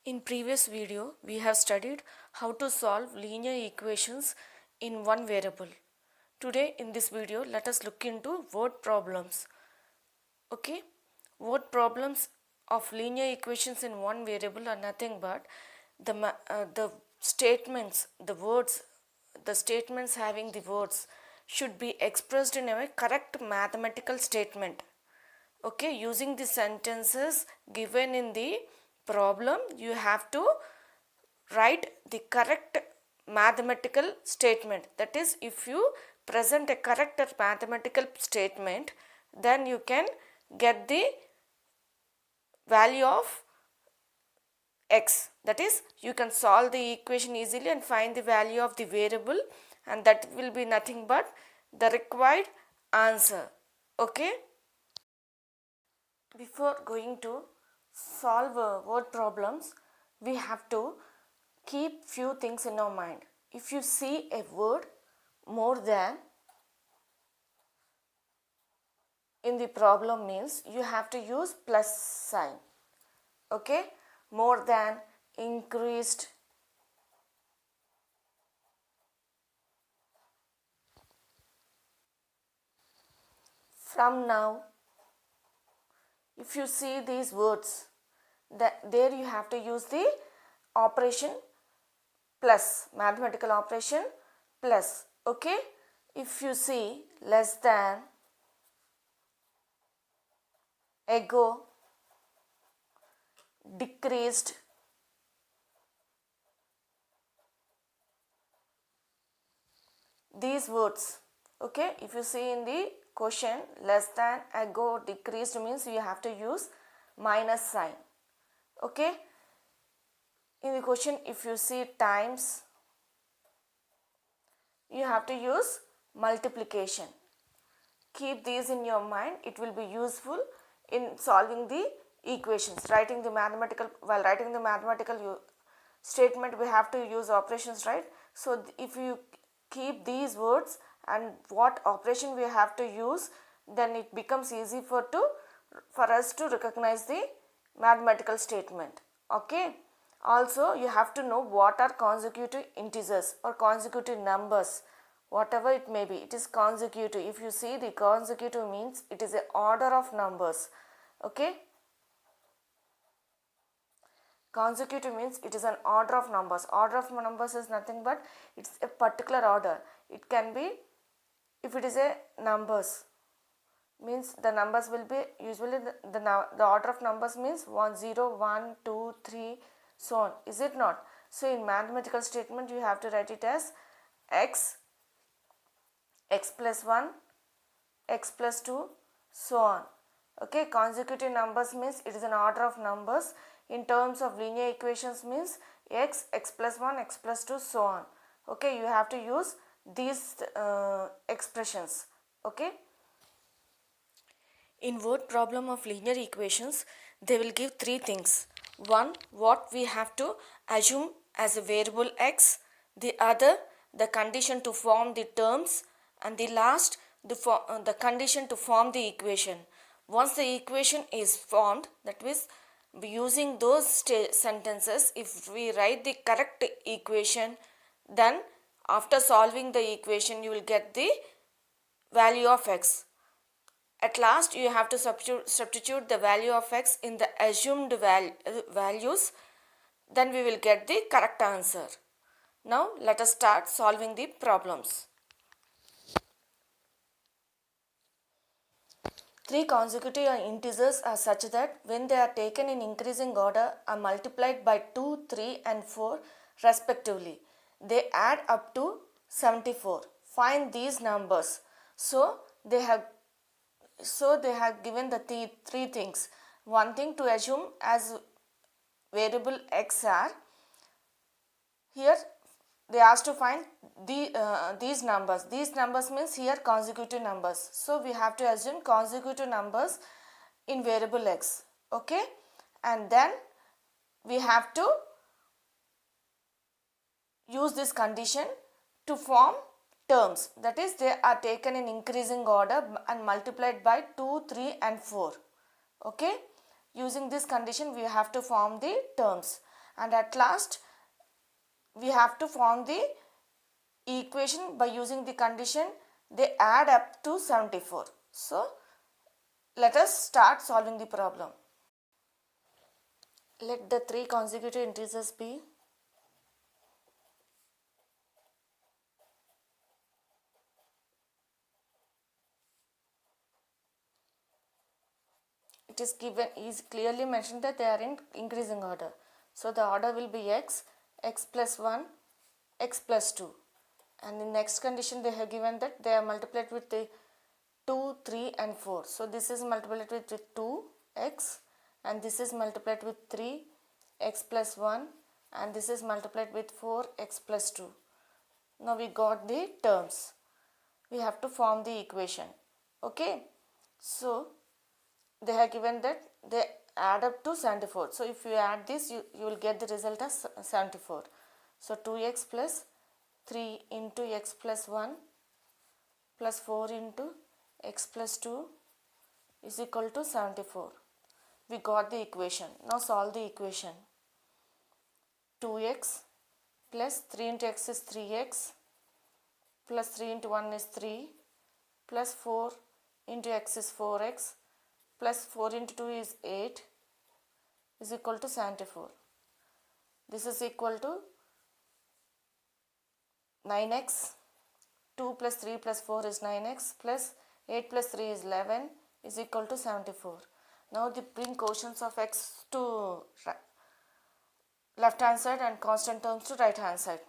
In previous video, we have studied how to solve linear equations in one variable. Today in this video, let us look into word problems. Okay, word problems of linear equations in one variable are nothing but the statements, the statements having the words should be expressed in a correct mathematical statement. Okay, using the sentences given in the problem, you have to write the correct mathematical statement. That is, if you present a correct mathematical statement, then you can get the value of x. That is, you can solve the equation easily and find the value of the variable, and that will be nothing but the required answer. Okay. Before going to solve word problems, we have to keep few things in our mind. If you see a word more than in the problem means you have to use plus sign. Okay, more than, increased, from now. If you see these words, there you have to use the operation plus, mathematical operation plus. Okay, if you see less than, ago, decreased, these words. Okay, if you see in the question less than, ago, decreased means you have to use minus sign. Okay, in the question if you see times, you have to use multiplication. Keep these in your mind, it will be useful in solving the equations. While writing the mathematical statement, we have to use operations, right? So if you keep these words and what operation we have to use, then it becomes easy for us to recognize the mathematical statement. Okay. Also, you have to know what are consecutive integers or consecutive numbers. Whatever it may be, it is consecutive. If you see, the consecutive means it is an order of numbers. Okay. Consecutive means it is an order of numbers. Order of numbers is nothing but it's a particular order. It can be, if it is a numbers, means the numbers will be usually the order of numbers means 1, 0, 1, 2, 3, so on. Is it not? So in mathematical statement, you have to write it as x, x plus 1, x plus 2, so on. Okay, consecutive numbers means it is an order of numbers. In terms of linear equations means x, x plus 1, x plus 2, so on. Okay, you have to use these expressions. Okay. In word problem of linear equations, they will give three things. One, what we have to assume as a variable x. The other, the condition to form the terms. And the last, the condition to form the equation. Once the equation is formed, that means using those sentences, if we write the correct equation, then after solving the equation, you will get the value of x. At last, you have to substitute the value of x in the assumed values. Then we will get the correct answer. Now, let us start solving the problems. Three consecutive integers are such that when they are taken in increasing order are multiplied by 2, 3 and 4 respectively. They add up to 74. Find these numbers. So they have given the three things. One thing to assume as variable x are, here they asked to find these numbers. These numbers means here consecutive numbers. So we have to assume consecutive numbers in variable x. Okay, and then we have to use this condition to form terms. That is, they are taken in increasing order and multiplied by 2, 3 and 4. Okay, using this condition we have to form the terms. and at last we have to form the equation by using the condition they add up to 74. So let us start solving the problem. Let the three consecutive integers be it is given is clearly mentioned that they are in increasing order. So the order will be x plus 1, x plus 2, and in next condition they have given that they are multiplied with the 2, 3 and 4. So this is multiplied with 2x and this is multiplied with 3 x plus 1 and this is multiplied with 4 x plus 2. Now we got the terms. We have to form the equation. Okay. So they have given that they add up to 74. So if you add this, you will get the result as 74. So 2x plus 3 into x plus 1 plus 4 into x plus 2 is equal to 74. We got the equation. Now solve the equation. 2x plus 3 into x is 3x plus 3 into 1 is 3 plus 4 into x is 4x plus 4 into 2 is 8 is equal to 74. This is equal to 9x. 2 plus 3 plus 4 is 9x plus 8 plus 3 is 11 is equal to 74. Now bring quotients of x to left hand side and constant terms to right hand side.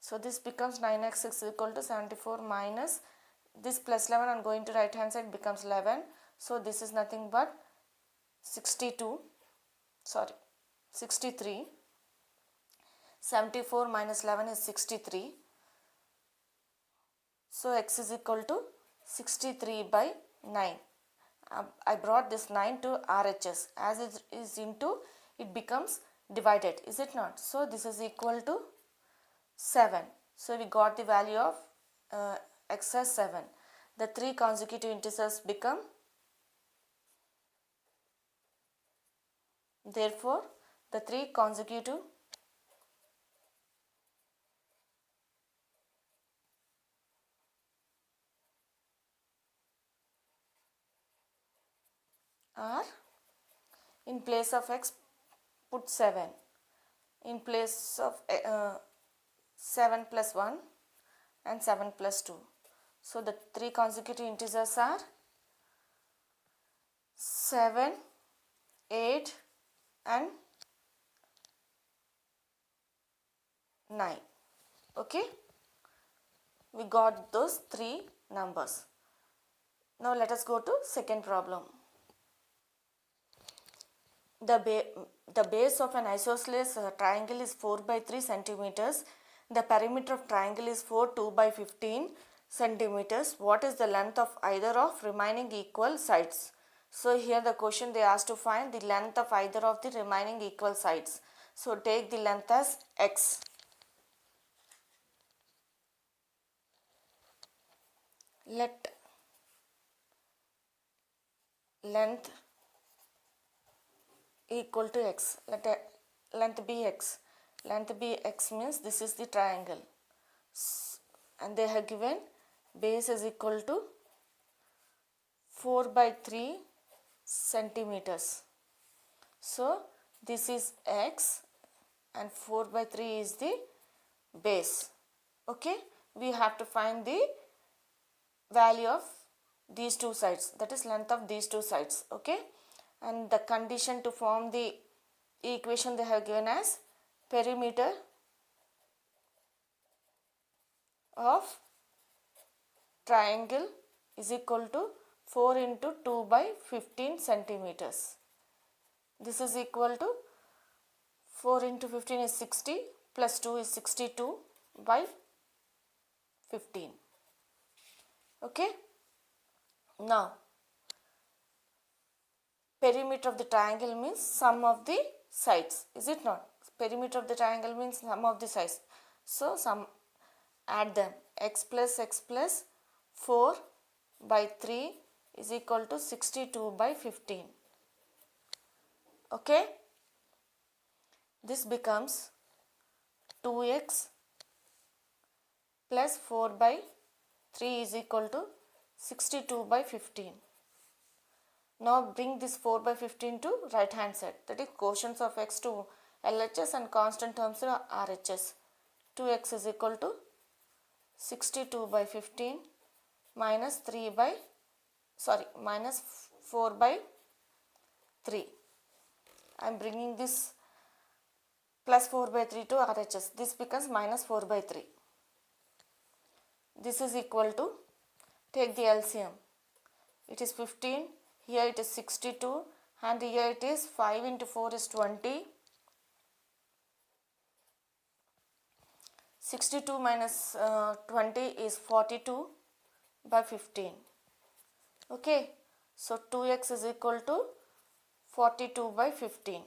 So this becomes 9x is equal to 74 minus this plus 11 and going to right hand side becomes 11. So this is nothing but 63. 74 minus 11 is 63. So x is equal to 63 by 9. I brought this 9 to RHS. As it is into, it becomes divided, is it not? So this is equal to 7. So we got the value of x as 7. The three consecutive integers become, therefore the three consecutive are, in place of x put 7, in place of 7 plus 1 and 7 plus 2. So the three consecutive integers are 7, 8 and 9. Okay, we got those three numbers. Now let us go to second problem. The base of an isosceles triangle is 4 by 3 centimeters. The perimeter of triangle is 2 by 15 centimeters. What is the length of either of remaining equal sides? So here the question they asked to find the length of either of the remaining equal sides. So take the length as x. Let length equal to x. Let length be x. Length be x means this is the triangle. And they have given base is equal to 4 by 3 centimeters. So this is x and 4 by 3 is the base. Okay, we have to find the value of these two sides, that is length of these two sides. Okay, and the condition to form the equation they have given as perimeter of triangle is equal to 4 into 2 by 15 centimeters. This is equal to 4 into 15 is 60 plus 2 is 62 by 15. Okay. Now perimeter of the triangle means sum of the sides, is it not? Perimeter of the triangle means sum of the sides. So add them. X plus 4 by 3 is equal to 62 by 15. Okay. This becomes 2x plus 4 by 3 is equal to 62 by 15. Now bring this 4 by 15 to right hand side, that is quotients of x to LHS and constant terms to RHS. 2x is equal to 62 by 15 minus 4 by 3. I am bringing this plus 4 by 3 to RHS. This becomes minus 4 by 3. This is equal to, take the LCM. It is 15, here it is 62 and here it is 5 into 4 is 20. 62 minus 20 is 42 by 15. Okay, so 2x is equal to 42 by 15.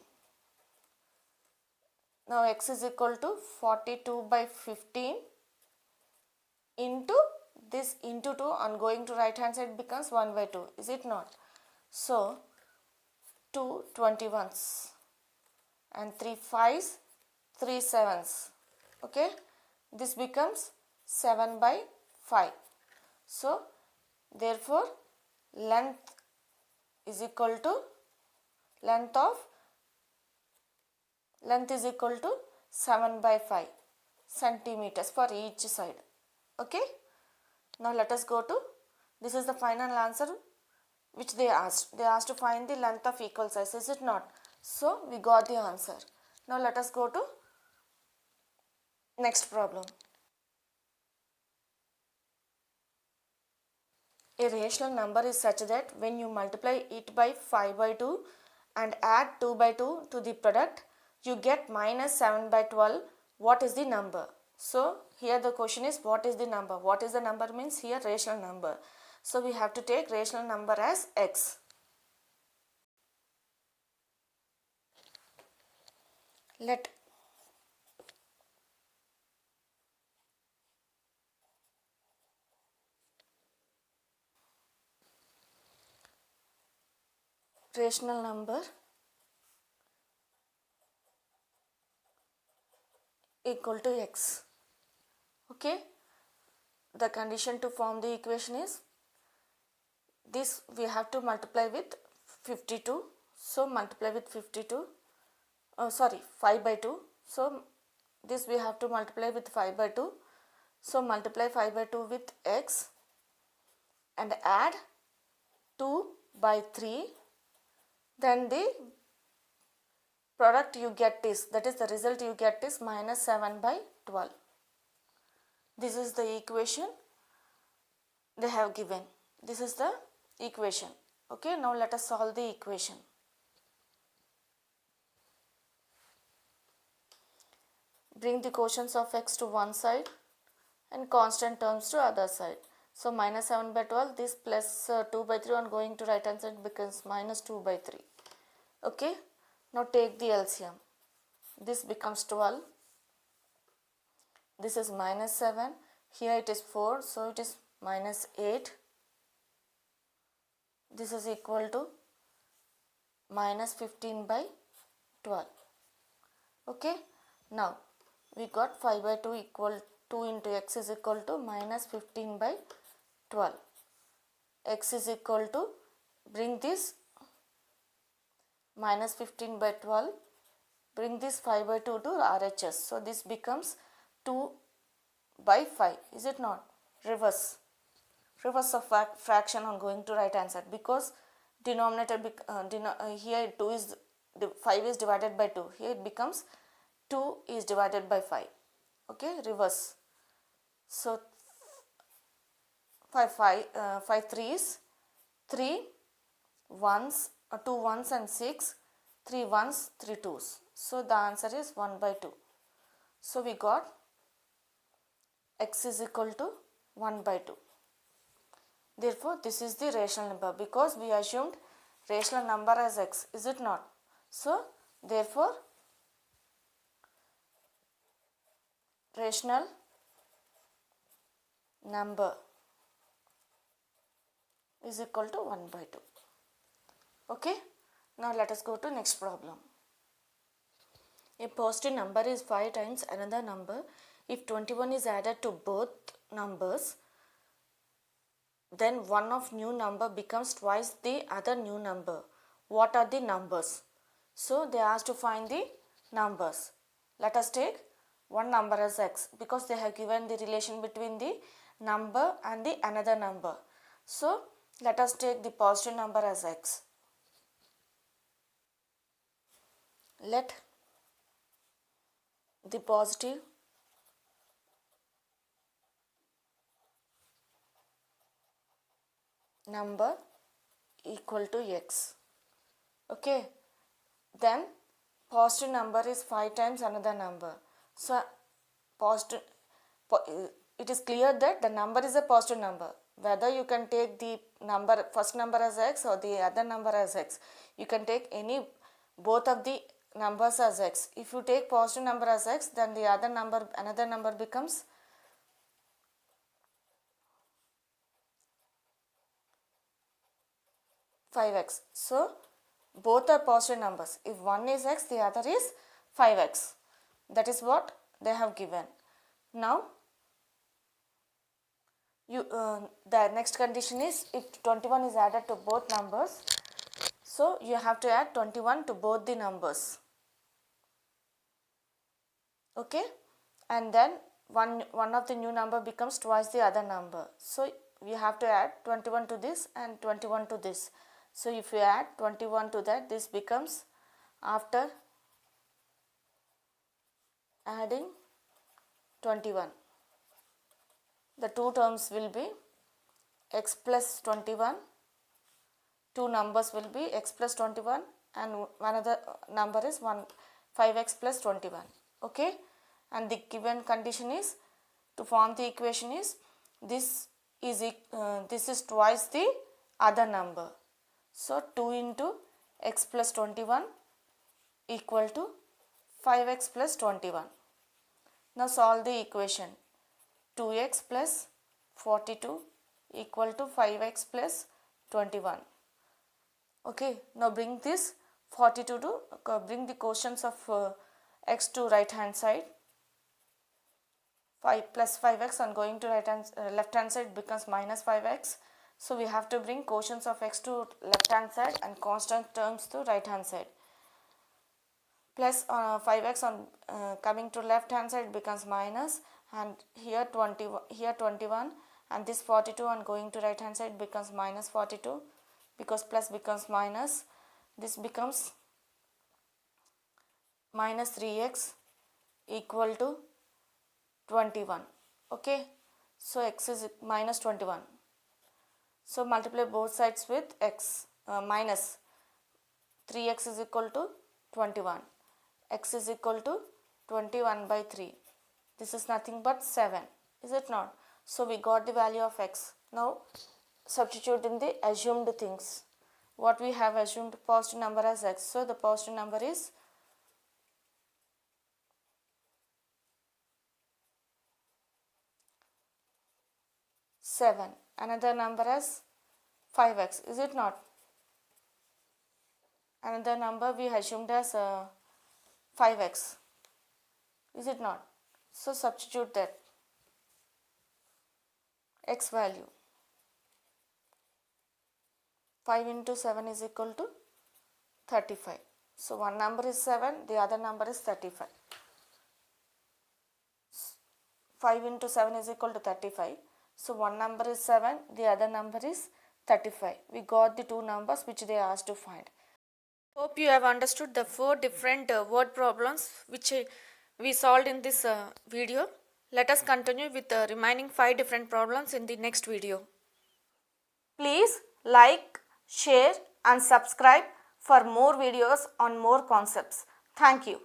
Now x is equal to 42 by 15 into this into 2 and going to right hand side becomes 1 by 2. Is it not? So 2 21s and 3 5s, 3 7s. Okay, this becomes 7 by 5. So therefore length is equal to length is equal to 7 by 5 centimeters for each side. Okay, now let us go to, this is the final answer which they asked. They asked to find the length of equal size, is it not? So we got the answer. Now let us go to next problem. A rational number is such that when you multiply it by 5 by 2 and add 2 by 2 to the product, you get minus 7 by 12. What is the number? So here the question is, what is the number? What is the number means here rational number. So we have to take rational number as x. Let rational number equal to x. Okay, the condition to form the equation is this, we have to multiply with 52. So multiply with 5 by 2. So this we have to multiply with 5 by 2. So multiply 5 by 2 with x and add 2 by 3. Then the product you get is, that is the result you get is minus 7 by 12. This is the equation they have given. This is the equation. Okay, now let us solve the equation. Bring the quotients of x to one side and constant terms to other side. So minus 7 by 12, this plus 2 by 3 on going to right hand side becomes minus 2 by 3. Okay, now take the LCM. This becomes 12. This is minus 7. Here it is 4, so it is minus 8. This is equal to minus 15 by 12. Okay, now we got 5 by 2 equal 2 into x is equal to minus 15 by 12. X is equal to, bring this minus 15 by 12, bring this 5 by 2 to RHS. So this becomes 2 by 5. Is it not? Reverse of fraction on going to right hand side, because denominator here 2 is 5 is divided by 2. Here it becomes 2 is divided by 5. Okay, reverse. So 5 3s, 3 1s, 2 1s and 6, 3 1s, 3 2s. So the answer is 1 by 2. So we got x is equal to 1 by 2. Therefore this is the rational number, because we assumed rational number as x, is it not? So therefore rational number is equal to 1 by 2. Okay, now let us go to next problem. A positive number is 5 times another number. If 21 is added to both numbers, then one of new number becomes twice the other new number. What are the numbers? So they asked to find the numbers. Let us take one number as x, because they have given the relation between the number and the another number. So let us take the positive number as x. Let the positive number equal to x. Okay, then positive number is 5 times another number. So positive, it is clear that the number is a positive number. Whether you can take the number, first number as x or the other number as x, you can take any, both of the numbers as x. If you take positive number as x, then the other number, another number becomes 5x. So both are positive numbers. If one is x, the other is 5x. That is what they have given. Now the next condition is, if 21 is added to both numbers, so you have to add 21 to both the numbers. Okay, and then one of the new number becomes twice the other number. So you have to add 21 to this and 21 to this. So if you add 21 to that, this becomes, after adding 21, the two terms will be x plus 21, two numbers will be x plus 21 and another number is 5x plus 21. Okay, and the given condition is, to form the equation is, this is twice the other number. So 2 into x plus 21 equal to 5x plus 21. Now solve the equation. 2x plus 42 equal to 5x plus 21. Okay, now bring this 42 to, bring the quotients of x to right hand side. 5 plus 5x and going to left hand side becomes minus 5x. So we have to bring quotients of x to left hand side and constant terms to right hand side. Plus 5x on coming to left hand side becomes minus, and here 21 and this 42 and going to right hand side becomes minus 42, because plus becomes minus. This becomes minus 3x equal to 21. Okay, so x is minus 21. So multiply both sides with x, minus 3x is equal to 21. X is equal to 21 by 3. This is nothing but 7, is it not? So we got the value of x. Now substitute in the assumed things. What we have assumed, positive number as x. So the positive number is 7. Another number as 5x, is it not? Another number we assumed as 5x, is it not? So substitute that x value. 5 into 7 is equal to 35. So one number is 7, the other number is 35. 5 into 7 is equal to 35. So one number is 7, the other number is 35. We got the two numbers which they asked to find. Hope you have understood the 4 different word problems which we solved in this video. Let us continue with the remaining 5 different problems in the next video. Please like, share and subscribe for more videos on more concepts. Thank you.